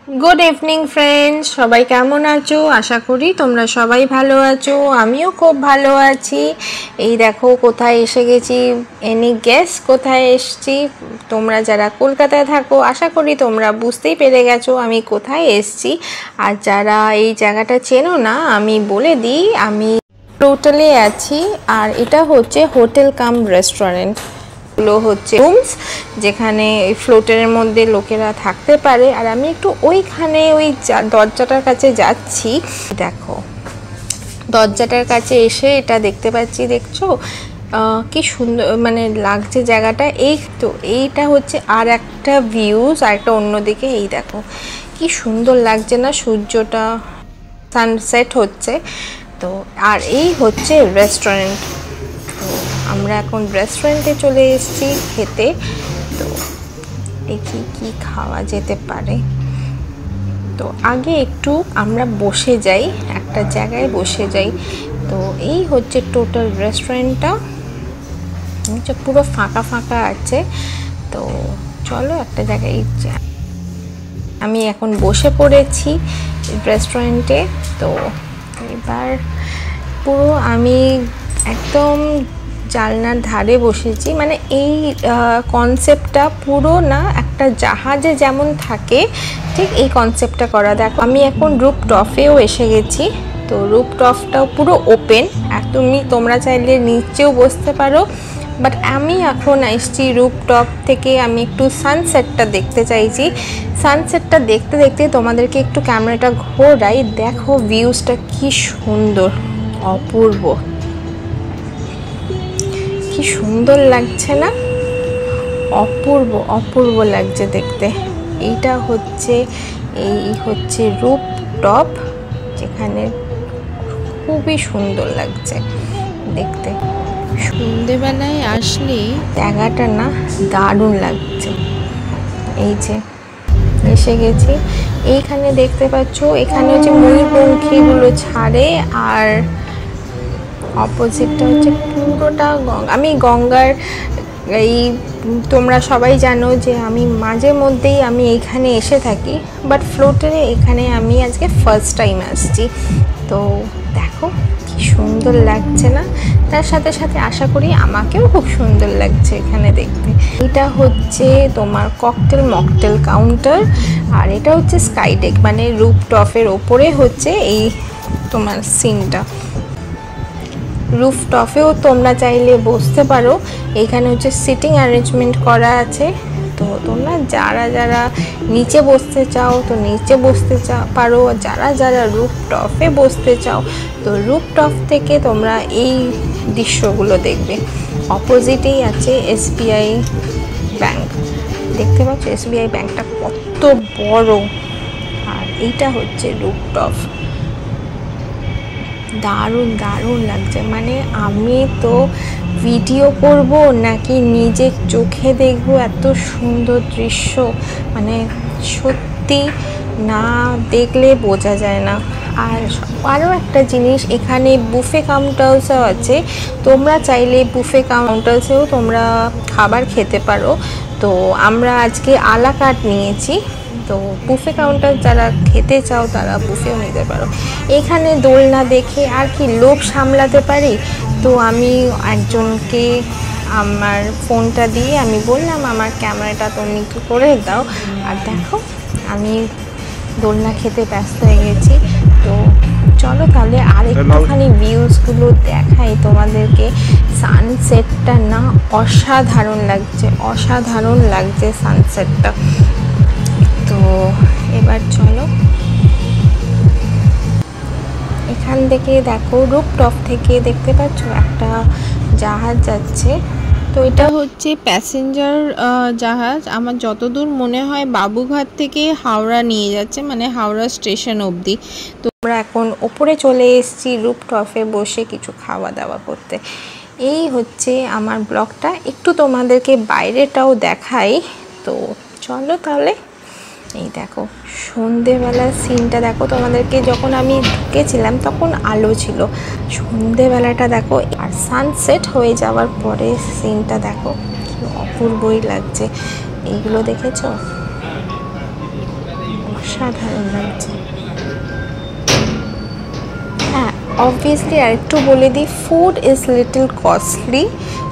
Good evening friends सबाई केमन आछो आशा करी तोमरा सबाई भालो आछो आमिओ खूब भालो आछि। এই দেখো কোথায় এসে গেছি, এনি গেস কোথায় এসেছি? তোমরা যারা কলকাতায় থাকো আশা করি তোমরা বুঝতেই পেরে গেছো আমি কোথায় এসেছি। আর যারা এই জায়গাটা চেনো না আমি বলে দিই, আমি টোটালে আছি আর এটা হচ্ছে হোটেল কাম রেস্টুরেন্ট। গুলো হচ্ছে রুমস যেখানে ফ্লোটের মধ্যে লোকেরা থাকতে পারে। আর আমি একটু ওইখানে ওই দরজাটার কাছে যাচ্ছি। দেখো দরজাটার কাছে এসে এটা দেখতে পাচ্ছি, দেখছো কি সুন্দর মানে লাগছে জায়গাটা। এই তো এইটা হচ্ছে আর একটা ভিউজ, আর একটা অন্যদিকে এই দেখো কি সুন্দর লাগছে না, সূর্যটা সানসেট হচ্ছে। তো আর এই হচ্ছে রেস্টুরেন্ট। তো আমরা এখন রেস্টুরেন্টে চলে এসেছি খেতে। তো দেখি কি খাওয়া যেতে পারে। তো আগে একটু আমরা বসে যাই, একটা জায়গায় বসে যাই। তো এই হচ্ছে টোটাল রেস্টুরেন্টটা, পুরো ফাঁকা ফাঁকা আছে। তো চলো একটা জায়গায় আমি এখন বসে পড়েছি রেস্টুরেন্টে। তো এবার পুরো আমি একদম জানলার ধারে বসেছি, মানে এই কনসেপ্টটা পুরো না একটা জাহাজে যেমন থাকে ঠিক এই কনসেপ্টটা করা। দেখো আমি এখন রুফটপেও এসে গেছি। তো রুফটপটাও পুরো ওপেন, আর তোমরা চাইলে নিচেও বসতে পারো, বাট আমি এখন এসেছি রুফটপ থেকে। আমি একটু সানসেটটা দেখতে চাইছি। সানসেটটা দেখতে দেখতে তোমাদেরকে একটু ক্যামেরাটা ঘোরাই। দেখো ভিউজটা কি সুন্দর, অপূর্ব, কি সুন্দর লাগছে না? অপূর্ব অপূর্ব লাগছে দেখতে। এইটা হচ্ছে রুফটপ, যেখানে খুবই সুন্দর লাগছে দেখতে। সন্ধ্যেবেলায় আসলে জায়গাটা না দারুণ লাগছে। এই যে এসে গেছি, এইখানে দেখতে পাচ্ছ এখানে হচ্ছে ময়ূরপঙ্খীগুলো ছাড়ে। আর অপোজিটটা হচ্ছে পুরোটা আমি গঙ্গার এই তোমরা সবাই জানো যে আমি মাঝে মধ্যেই আমি এইখানে এসে থাকি, বাট ফ্লোটারে এখানে আমি আজকে ফার্স্ট টাইম আসছি। তো দেখো কি সুন্দর লাগছে না? তার সাথে সাথে আশা করি আমাকেও খুব সুন্দর লাগছে এখানে দেখতে। এটা হচ্ছে তোমার মকটেল কাউন্টার, আর এটা হচ্ছে স্কাই ডেক, মানে রুফটপের ওপরে হচ্ছে এই তোমার সিনটা। রুফটপেও তোমরা চাইলে বসতে পারো, এখানে হচ্ছে সিটিং অ্যারেঞ্জমেন্ট করা আছে। তো তোমরা যারা যারা নিচে বসতে চাও তো নিচে বসতে পারো, যারা যারা রুফটপে বসতে চাও তো রুফটপ থেকে তোমরা এই দৃশ্যগুলো দেখবে। অপোজিটেই আছে এসবিআই ব্যাংক, দেখতে পাচ্ছ এসবিআই ব্যাংকটা কত বড়। আর এইটা হচ্ছে রুফটপ, দারুণ দারুণ লাগছে। মানে আমি তো ভিডিও করব নাকি নিজের চোখে দেখব এত সুন্দর দৃশ্য, মানে সত্যি না দেখলে বোঝা যায় না। আর আরও একটা জিনিস, এখানে বুফে কাউন্টারসও আছে, তোমরা চাইলে বুফে কাউন্টারসেও তোমরা খাবার খেতে পারো। তো আমরা আজকে আলা কার্ট নিয়েছি। তো বুফে কাউন্টার যারা খেতে চাও তারা বুফেও নিতে পারো। এখানে দোলনা দেখে আর কি লোভ সামলাতে পারি, তো আমি একজনকে আমার ফোনটা দিয়ে আমি বললাম আমার ক্যামেরাটা তুমি একটু করে দাও। আর দেখো আমি দোলনা খেতে ব্যস্ত হয়ে গেছি। তো চলো তাহলে আরেকটুখানি ভিউজগুলো দেখাই তোমাদেরকে। সানসেটটা না অসাধারণ লাগছে, অসাধারণ লাগছে সানসেটটা। তো এবার চলো এখান থেকে দেখো রুফটপ থেকে দেখতে পাচ্ছ একটা জাহাজ যাচ্ছে। তো এটা হচ্ছে প্যাসেঞ্জার জাহাজ, আমার যতদূর মনে হয় বাবুঘাট থেকে হাওড়া নিয়ে যাচ্ছে, মানে হাওড়া স্টেশন অবধি। তো আমরা এখন ওপরে চলে এসেছি রুফটপে বসে কিছু খাওয়া দাওয়া করতে। এই হচ্ছে আমার ব্লগটা, একটু তোমাদেরকে বাইরেটাও দেখাই। তো চলো তাহলে। এই দেখো সন্ধেবেলার সিনটা দেখো, তোমাদেরকে যখন আমি ঢুকেছিলাম তখন আলো ছিল, সন্ধেবেলাটা দেখো। আর সানসেট হয়ে যাওয়ার পরে সিনটা দেখো কি অপূর্বই লাগছে। এইগুলো দেখেছো? অসাধারণ লাগছে। হ্যাঁ, অবভিয়াসলি আর একটু বলে দিই, ফুড ইজ লিটল কস্টলি,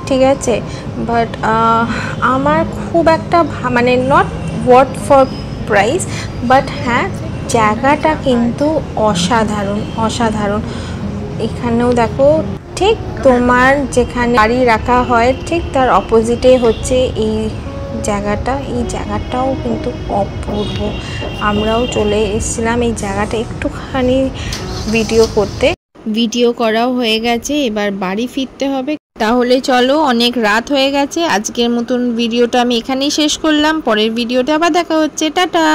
ঠিক আছে, বাট আমার খুব একটা মানে not worth for price, but হ্যাঁ জায়গাটা কিন্তু অসাধারণ অসাধারণ। এখানেও দেখো ঠিক তোমার যেখানে গাড়ি রাখা হয় ঠিক তার অপোজিটে হচ্ছে এই জায়গাটা। এই জায়গাটাও কিন্তু অপূর্ব। আমরাও চলে এসেছিলাম এই জায়গাটা একটুখানি ভিডিও করতে। ভিডিও করাও হয়ে গেছে, এবার বাড়ি ফিরতে হবে। তাহলে চলো, অনেক রাত হয়ে গেছে, আজকের মতন ভিডিওটা আমি এখানেই শেষ করলাম। পরের ভিডিওটা আবার দেখা হচ্ছে, টাটা।